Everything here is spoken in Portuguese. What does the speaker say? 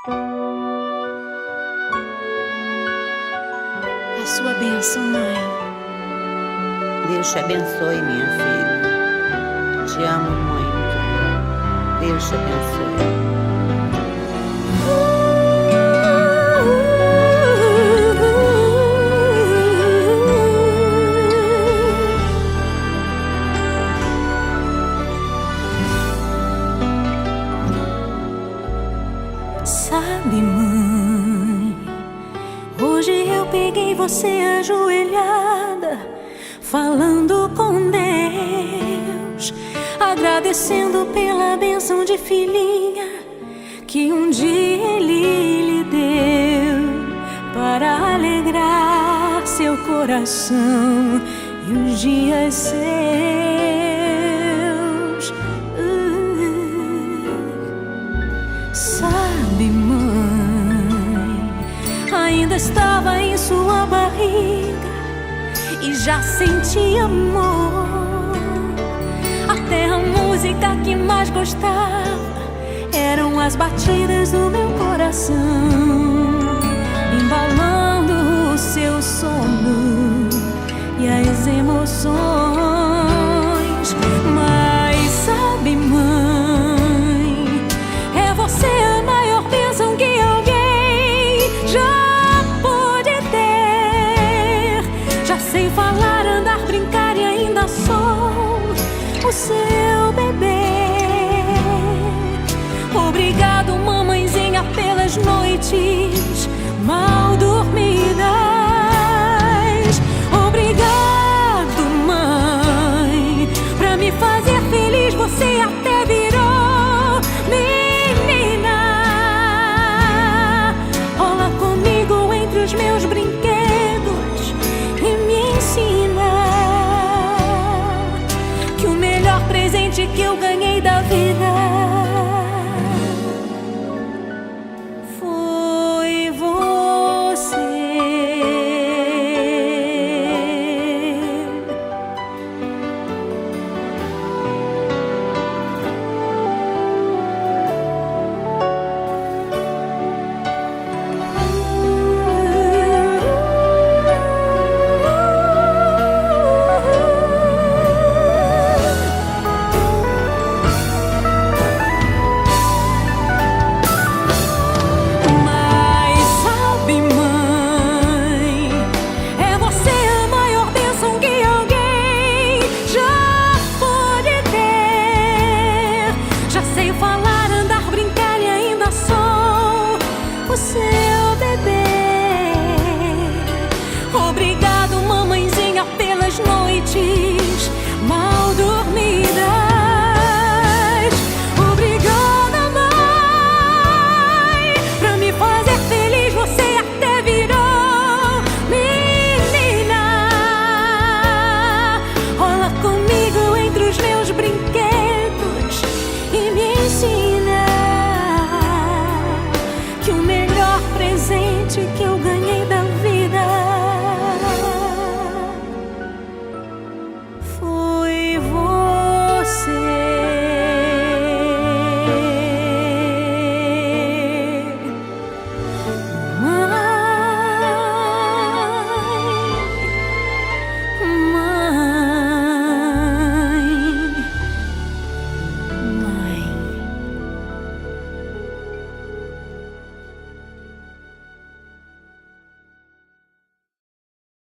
A sua bênção, mãe. Deus te abençoe, minha filha. Te amo muito. Deus te abençoe. Sabe, mãe, hoje eu peguei você ajoelhada, falando com Deus, agradecendo pela bênção de filhinha que um dia Ele lhe deu, para alegrar seu coração e os dias seus. Sabe, mãe, ainda estava em sua barriga e já sentia amor. Até a música que mais gostava eram as batidas do meu coração, embalando o seu sono e as emoções.